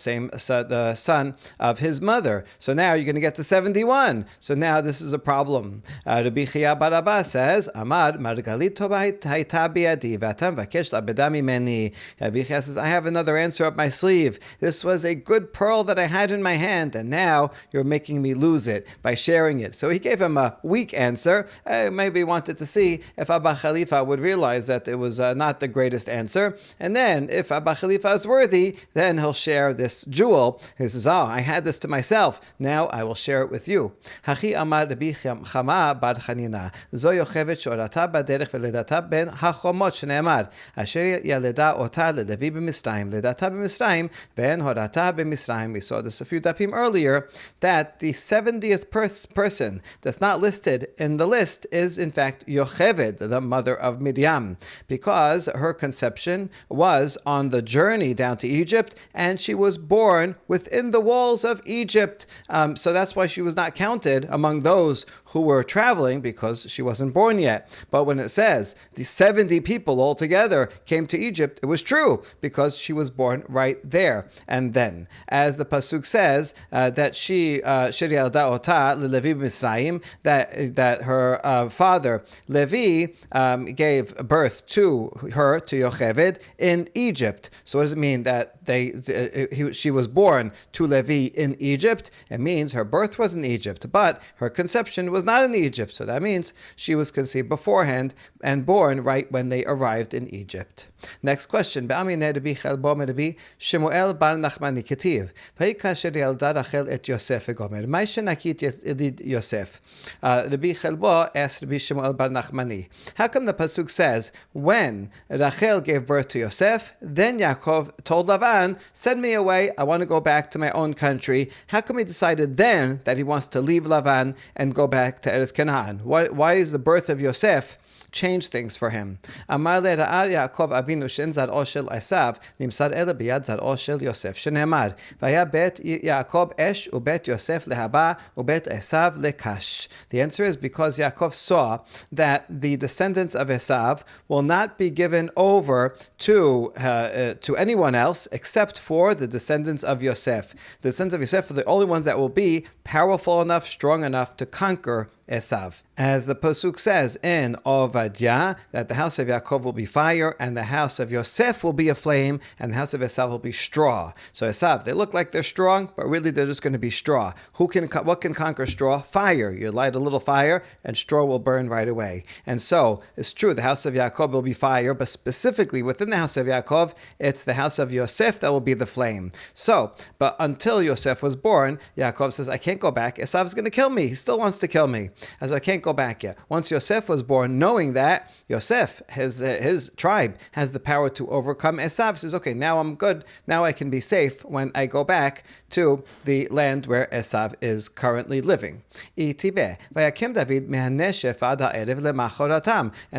son of his mother. So now you're going to get to 71. So now this is a problem. Rabbi Chia bar Abba says, Amad margalit tova hayta biyadi v'atam vakesh labeda mimeni. Rabbi Chia says, I have another answer up my sleeve. This was a good pearl that I had in my hand, and now you're making me lose it by sharing it. So he gave him a weak answer. Maybe he wanted to see if Abba Khalifa would realize that it was not the greatest answer. And then if Abba Khalifa is worthy, then he'll share this jewel. He says, I had this to myself. Now I will share it with you. Hachi amar Rabbi Chama bar Chanina. Zo yochevet shorata baderech veledata ben hachomot shneemar. Asher yaleda ota lelevi b'misraim. Ledata b'misraim ben horata b'misraim. We saw this a few dapim earlier, that the 70th person that's not listed in the list is in fact Yocheved, the mother of Miriam, because her conception was on the journey down to Egypt, and she was born within the walls of Egypt. So that's why she was not counted among those who were traveling, because she wasn't born yet. But when it says the 70 people altogether came to Egypt, it was true, because she was born right there. And then, as the pasuk says, that she Sherialda ota leLevi b'Misraim, that her father Levi gave birth to her, to Yocheved, in Egypt. So what does it mean that she was born to Levi in Egypt? It means her birth was in Egypt, but her conception was not in Egypt. So that means she was conceived beforehand and born right when they arrived in Egypt. Next question. Shemuel bar Nachmani ketiv. Vayikasher yalda Rachel et Yosef egomer. Mai shenakit yelid Yosef. Rabbi Chelbo asked Rabbi Shemuel bar Nachmani, how come the pasuk says when Rachel gave birth to Yosef, then Yaakov told Lavan, send me away, I want to go back to my own country? How come he decided then that he wants to leave Lavan and go back to Eretz Canaan? Why is the birth of Yosef change things for him? Amar le ra'al Yaakov Avinu shen zar'o shel Esav nimsar ele biyad zar'o shel Yosef shenemar vaya bet Yaakov esh ubet Yosef lehaba ubet Esav lekash. The answer is because Yaakov saw that the descendants of Esav will not be given over to anyone else except for the descendants of Yosef. The descendants of Yosef are the only ones that will be powerful enough, strong enough to conquer Esav. As the pasuk says in Ovadia, that the house of Yaakov will be fire, and the house of Yosef will be a flame, and the house of Esav will be straw. So Esav, they look like they're strong, but really they're just going to be straw. What can conquer straw? Fire. You light a little fire, and straw will burn right away. And so it's true, the house of Yaakov will be fire, but specifically within the house of Yaakov, it's the house of Yosef that will be the flame. So, but until Yosef was born, Yaakov says, I can't go back. Esav's going to kill me. He still wants to kill me. And so I can't go back yet. Once Yosef was born, knowing that Yosef, his tribe, has the power to overcome Esav, says, okay, now I'm good. Now I can be safe when I go back to the land where Esav is currently living. And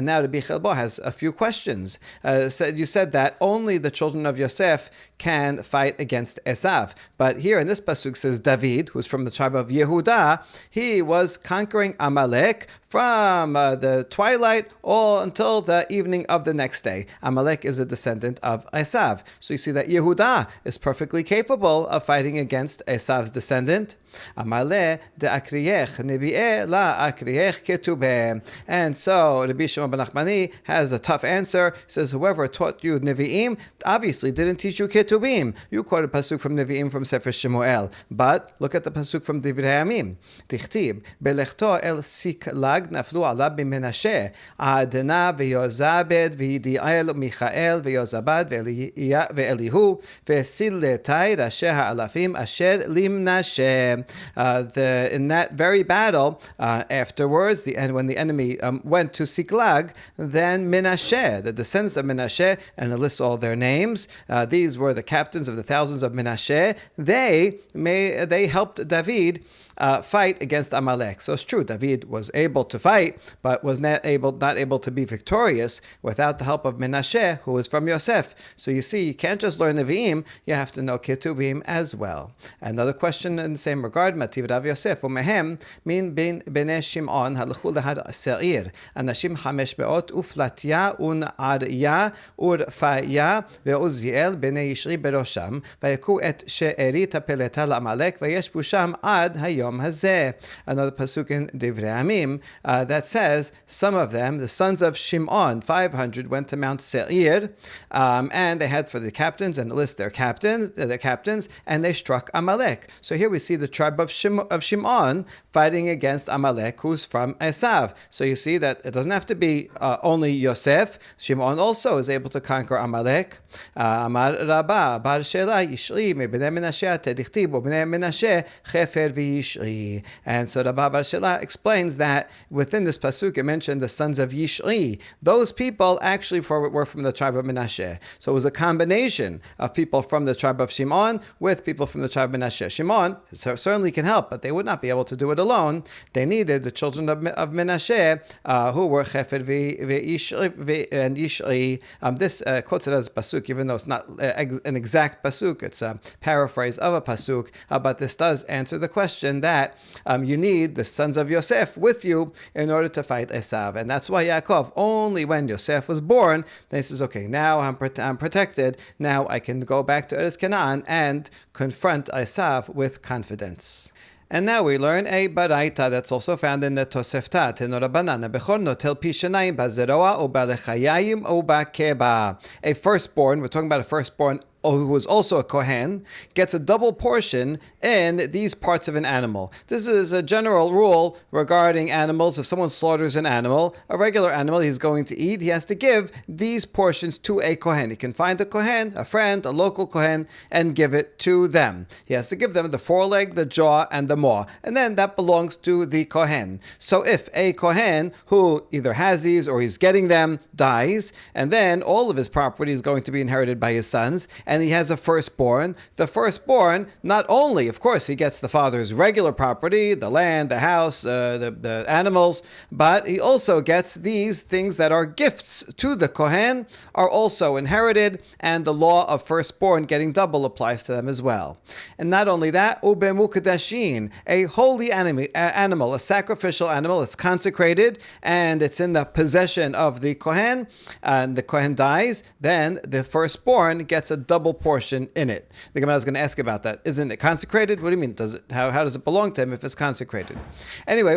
now Rabbi Chelbo has a few questions. You said that only the children of Yosef can fight against Esav. But here in this pasuk says David, who's from the tribe of Yehuda, he was conquering Amalek from the twilight all until the evening of the next day. Amalek is a descendant of Esav. So you see that Yehuda is perfectly capable of fighting against Esav's descendant. Amale de akriyech nevi'eh la akriyech ketubeh. And so Rabbi Shimon ben Nachmani has a tough answer. He says, whoever taught you Nevi'im obviously didn't teach you Ketubim. You quoted pasuk from Nevi'im from Sefer Shemuel. But look at the pasuk from Divrei Hayamim. Tichtib, belechto el Siklag naflu alav b'Menashe, Adena ve'Yozabed ve'Yidi'el Michael ve'Yozabad ve'Elihu ve'Siletai Rashe ha'alafim asher limnashe. In that very battle, afterwards, when the enemy went to Siklag, then Menashe, the descendants of Menashe, and it lists all their names. These were the captains of the thousands of Menashe. They helped David fight against Amalek. So it's true, David was able to fight, but was not able to be victorious without the help of Menashe, who was from Yosef. So you see, you can't just learn Nevi'im, you have to know Ketuvim as well. Another question in the same regard, Mativ Rav Yosef, Umehem, min bin bnei Shimon, halchu lahad se'ir, anashim 500, uflatya, un'arya, urfaya, ve'uziel, bnei Yishri berosham, vayaku et she'erit ha'peleta la'amalek, vayeshbu sham ad hayom hazeh. Another pasuk in Divrei Amim that says, some of them, the sons of Shimon, 500, went to Mount Seir, and they had for the captains and list their captains, and they struck Amalek. So here we see the tribe of Shimon fighting against Amalek, who's from Esav. So you see that it doesn't have to be only Yosef. Shimon also is able to conquer Amalek. Amar Rabba bar Shela Yishri mebnei Menashe tedichtib ubnei Menashe chefer v'yishri. And so Rabba bar Shela explains that within this pasuk it mentioned the sons of Yishri. Those people actually were from the tribe of Menashe. So it was a combination of people from the tribe of Shimon with people from the tribe of Menashe. Shimon certainly can help, but they would not be able to do it alone. They needed the children of Menashe, who were Chefer and Yishri. This quotes it as a pasuk, even though it's not an exact pasuk. It's a paraphrase of a pasuk, but this does answer the question that you need the sons of Yosef with you in order to fight Esav. And that's why Yaakov, only when Yosef was born, then he says, okay, now I'm protected. Now I can go back to Eretz Canaan and confront Esav with confidence. And now we learn a baraita that's also found in the Tosefta, Tenorabanan, Bechor notel pi shenayim bazeroa o balechayayim o bakeba. A firstborn, we're talking about a firstborn who was also a Kohen, gets a double portion in these parts of an animal. This is a general rule regarding animals. If someone slaughters an animal, a regular animal he's going to eat, he has to give these portions to a Kohen. He can find a Kohen, a friend, a local Kohen, and give it to them. He has to give them the foreleg, the jaw, and the maw. And then that belongs to the Kohen. So if a Kohen who either has these or he's getting them dies, and then all of his property is going to be inherited by his sons, and he has a firstborn. The firstborn, not only, of course, he gets the father's regular property, the land, the house, the animals, but he also gets these things that are gifts to the Kohen, are also inherited, and the law of firstborn getting double applies to them as well. And not only that, ube mukadashin, a holy animal, a sacrificial animal, it's consecrated, and it's in the possession of the Kohen, and the Kohen dies, then the firstborn gets a double portion in it. The Gemara is going to ask about that. Isn't it consecrated? What do you mean? How does it belong to him if it's consecrated? Anyway,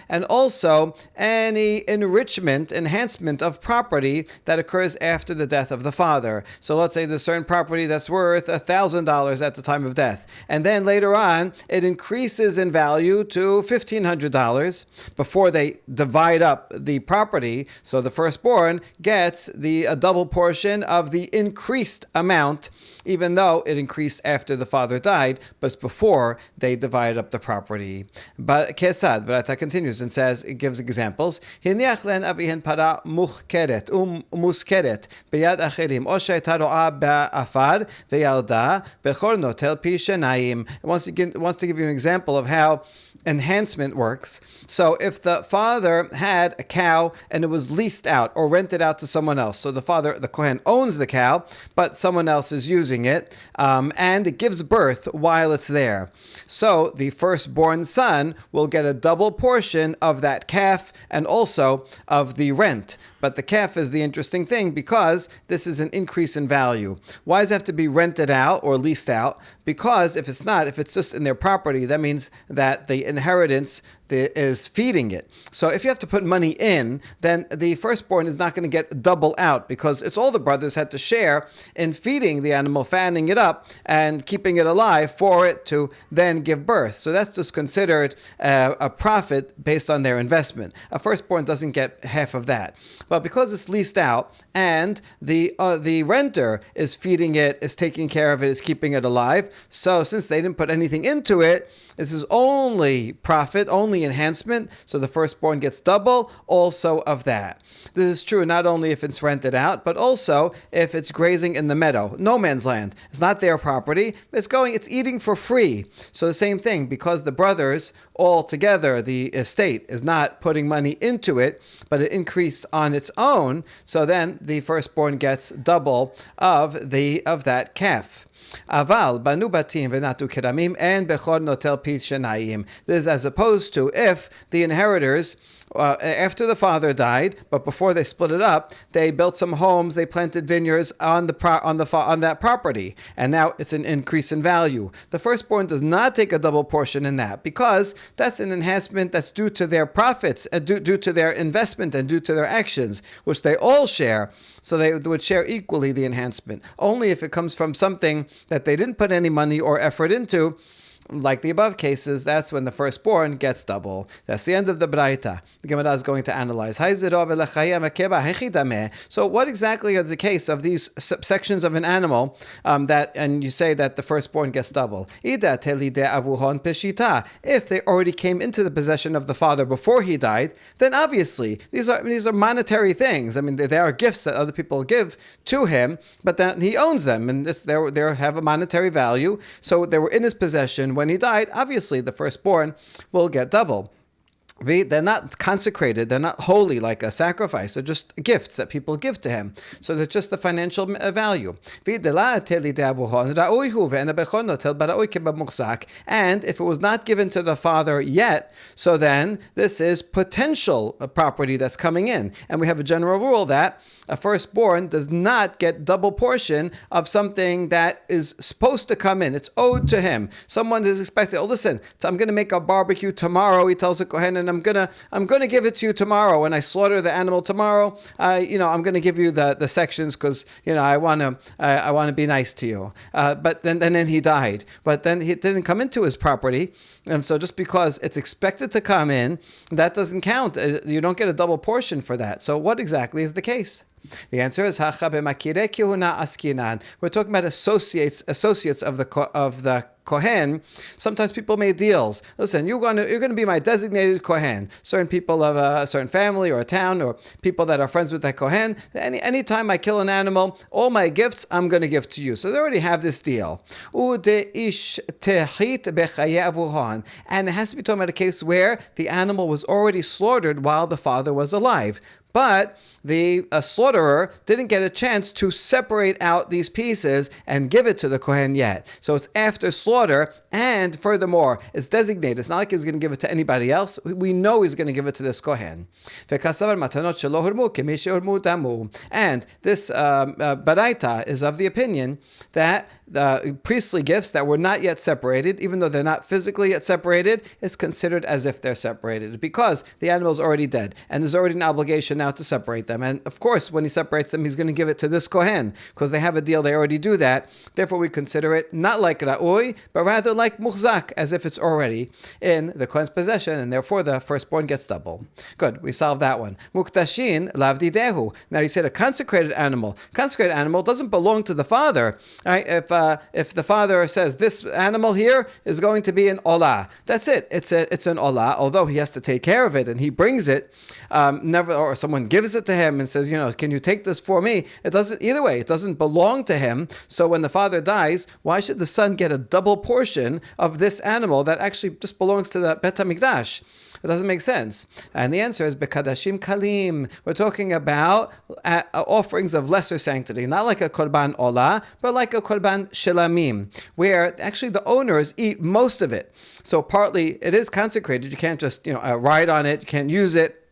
and also any enhancement of property that occurs after the death of the father. So let's say there's certain property that's worth $1,000 at the time of death, and then later on it increases in value to $1,500 before they divide up the property. So the firstborn gets a double portion of the increased amount, even though it increased after the father died, but it's before they divided up the property. But Kesad, Batra continues and says, it gives examples. Hiniach len avihen para muchkeret muskeret beyad acherim o she'ayta ro'a ba'afar ve'yalda bechor notel pi shenayim. It wants to give you an example of how enhancement works. So if the father had a cow and it was leased out or rented out to someone else, so the Kohen owns the cow, but someone else is using it, and it gives birth while it's there. So the firstborn son will get a double portion of that calf and also of the rent. But the calf is the interesting thing because this is an increase in value. Why does it have to be rented out or leased out? Because if it's just in their property, that means that the inheritance is feeding it. So if you have to put money in, then the firstborn is not going to get double out because it's all the brothers had to share in feeding the animal, fattening it up, and keeping it alive for it to then give birth. So that's just considered a profit based on their investment. A firstborn doesn't get half of that. But But because it's leased out and the renter is feeding it, is taking care of it, is keeping it alive, so since they didn't put anything into it, this is only profit, only enhancement, so the firstborn gets double also of that. This is true not only if it's rented out, but also if it's grazing in the meadow, no man's land. It's not their property, it's eating for free. So the same thing, because the brothers all together, the estate is not putting money into it, but it increased on its own, so then the firstborn gets double of that calf. Aval banu batim v'natu keramim and bechor notel pit shenayim. This is as opposed to if the inheritors, after the father died, but before they split it up, they built some homes, they planted vineyards on that property, and now it's an increase in value. The firstborn does not take a double portion in that because that's an enhancement that's due to their profits, due to their investment, and due to their actions, which they all share. So they would share equally the enhancement. Only if it comes from something that they didn't put any money or effort into, like the above cases, that's when the firstborn gets double. That's the end of the Braita. The Gemara is going to analyze. So what exactly is the case of these sections of an animal and you say that the firstborn gets double? If they already came into the possession of the father before he died, then obviously these are monetary things. I mean, they are gifts that other people give to him, but then he owns them, and they have a monetary value. So they were in his possession when he died. Obviously the firstborn will get double. They're not consecrated, they're not holy like a sacrifice, they're just gifts that people give to him. So they're just the financial value. And if it was not given to the father yet, so then this is potential property that's coming in. And we have a general rule that a firstborn does not get double portion of something that is supposed to come in. It's owed to him. Someone is expected, listen, I'm going to make a barbecue tomorrow, he tells the Kohen, and I'm gonna give it to you tomorrow. When I slaughter the animal tomorrow, I'm gonna give you the sections because I wanna be nice to you. But then he died. But then it didn't come into his property, and so just because it's expected to come in, that doesn't count. You don't get a double portion for that. So what exactly is the case? The answer is Hacha b'makirei kehuna askinan. We're talking about associates of the Kohen. Sometimes people make deals. Listen, you're going to be my designated Kohen. Certain people of a certain family or a town or people that are friends with that Kohen. Anytime I kill an animal, all my gifts I'm going to give to you. So they already have this deal. And it has to be talking about a case where the animal was already slaughtered while the father was alive. But the slaughterer didn't get a chance to separate out these pieces and give it to the Kohen yet. So it's after slaughter, and furthermore, it's designated. It's not like he's going to give it to anybody else. We know he's going to give it to this Kohen. And this Baraita is of the opinion that the priestly gifts that were not yet separated, even though they're not physically yet separated, it's considered as if they're separated because the animal is already dead and there's already an obligation now to separate them. And of course, when he separates them, he's going to give it to this Kohen because they have a deal, they already do that. Therefore, we consider it not like Ra'ui, but rather like Muhzak, as if it's already in the Kohen's possession, and therefore the firstborn gets double. Good, we solved that one. Muktashin lavdi dehu. Now you said a consecrated animal. Consecrated animal doesn't belong to the father. Right? If the father says this animal here is going to be an olah, that's it. It's an olah, although he has to take care of it and he brings it. Or someone gives it to him and says, can you take this for me? It doesn't, either way, it doesn't belong to him. So when the father dies, why should the son get a double portion of this animal that actually just belongs to the Bet HaMikdash? It doesn't make sense. And the answer is Bekadashim Kalim. We're talking about offerings of lesser sanctity, not like a Korban Olah, but like a Korban Shelamim, where actually the owners eat most of it. So partly it is consecrated. You can't just ride on it. You can't use it.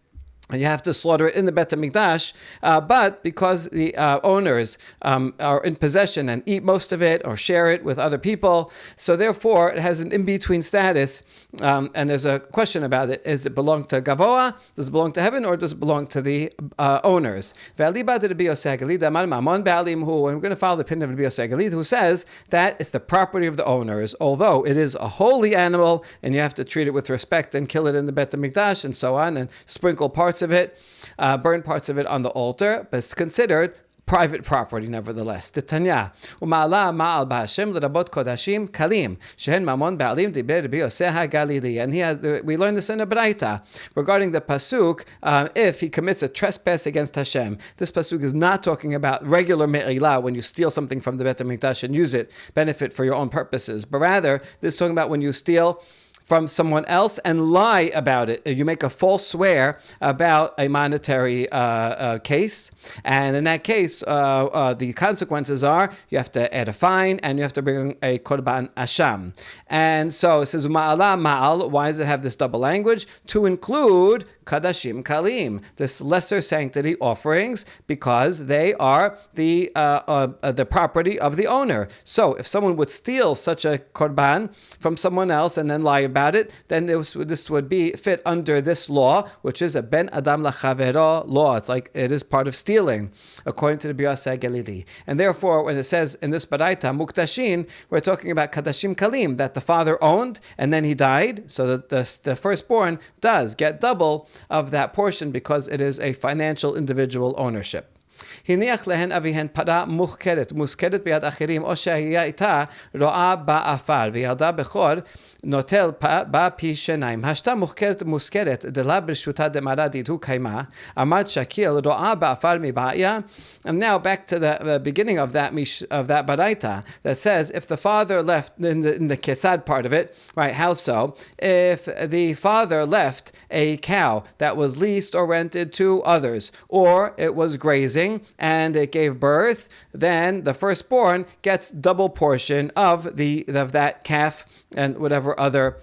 You have to slaughter it in the Bet HaMikdash, but because the owners are in possession and eat most of it or share it with other people, so therefore it has an in-between status, and there's a question about it. Does it belong to Gavoa, does it belong to heaven, or does it belong to the owners? And we're going to follow the opinion of Rabbi Yosef Galid, who says that it's the property of the owners, although it is a holy animal, and you have to treat it with respect and kill it in the Bet HaMikdash and so on, and sprinkle parts parts of it on the altar, but it's considered private property, nevertheless. Titanya, Uma'ala ma'al b'Hashem l'rabot kodashim kalim shehen mamon ba'alim diber Rabbi Yosef HaGalili. And we learned this in a Baraita regarding the pasuk. If he commits a trespass against Hashem, this pasuk is not talking about regular me'ilah, when you steal something from the Beit HaMikdash and use it, benefit for your own purposes, but rather this is talking about when you steal from someone else and lie about it. You make a false swear about a monetary case, and in that case, the consequences are you have to add a fine and you have to bring a korban asham. And so it says ma'ala ma'al. Why does it have this double language? To include kadashim kalim, this lesser sanctity offerings, because they are the property of the owner. So if someone would steal such a korban from someone else and then lie about it, then this would be fit under this law, which is a ben adam lachavero law. It's like it is part of stealing, according to the Rabbi Yosef Galili. And therefore, when it says in this baraita muktashin, we're talking about kadashim kalim, that the father owned and then he died, so that the firstborn does get double of that portion because it is a financial individual ownership. הניח להן אביהן פרה מוזכרת ביד אחרים, או שהיה איתה רואה באפר, וילדה בכור נוטל בה פי שניים. השתה מוזכרת דלה ברשותה דמרה דידו קיימה, עמד שקיל רואה באפר מבעיה. And now back to the beginning of that baraita that says, if the father left, in the kesad part of it, right, how so? If the father left a cow that was leased or rented to others, or it was grazing, and it gave birth, then the firstborn gets double portion of that calf and whatever other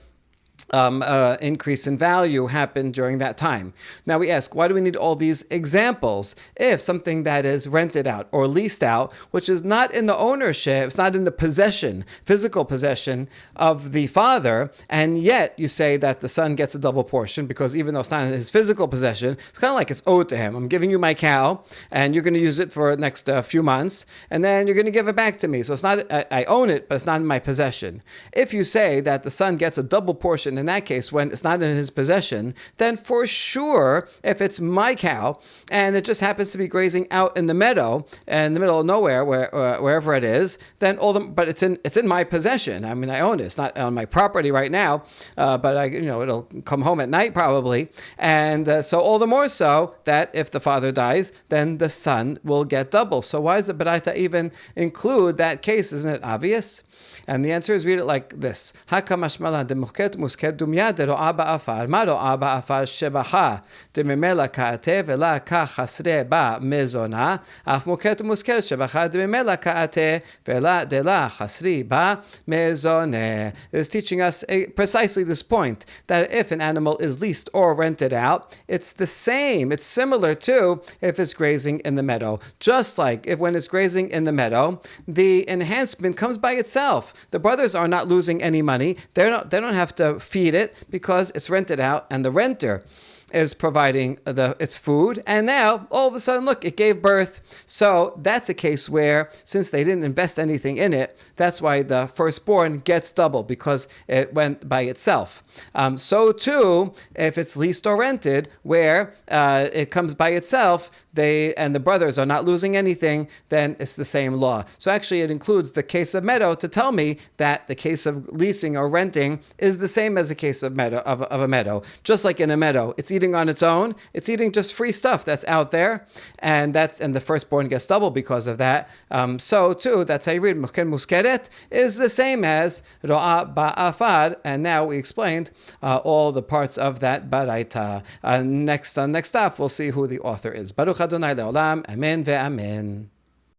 increase in value happened during that time. Now we ask, why do we need all these examples? If something that is rented out or leased out, which is not in the ownership, it's not in the possession, physical possession of the father, and yet you say that the son gets a double portion, because even though it's not in his physical possession, it's kind of like it's owed to him. I'm giving you my cow, and you're going to use it for the next few months, and then you're going to give it back to me. So it's not, I own it, but it's not in my possession. If you say that the son gets a double portion in that case, when it's not in his possession, then for sure, if it's my cow and it just happens to be grazing out in the meadow, in the middle of nowhere, wherever it is, then but it's in my possession. I mean, I own it. It's not on my property right now, but it'll come home at night probably, and so all the more so that if the father dies, then the son will get double. So why does the Baraita even include that case? Isn't it obvious? And the answer is, read it like this: Hakamashmala demuket musket dumya de ro'a ba'afar ma ro'a ba'afar shebaha de memela ka'ate vela ka chasre ba mezona af muket musket shebaha de memela ka'ate vela de la chasri ba mezone. It's teaching us precisely this point, that if an animal is leased or rented out, it's the same. It's similar to if it's grazing in the meadow. Just like if when it's grazing in the meadow, the enhancement comes by itself. The brothers are not losing any money. They don't have to feed it because it's rented out, and the renter is providing its food, and now all of a sudden, look, it gave birth. So that's a case where, since they didn't invest anything in it, that's why the firstborn gets double, because it went by itself. So too, if it's leased or rented, where it comes by itself, and the brothers are not losing anything, then it's the same law. So actually, it includes the case of meadow to tell me that the case of leasing or renting is the same as a case of a meadow. Just like in a meadow, it's eating on its own. It's eating just free stuff that's out there, and the firstborn gets double because of that. So too, that's how you read Muken Muskeret is the same as Ro'a Ba'afar, and now we explained all the parts of that Baraita. Next off, we'll see who the author is. Baruch Adonai Le'olam, Amen ve'amen.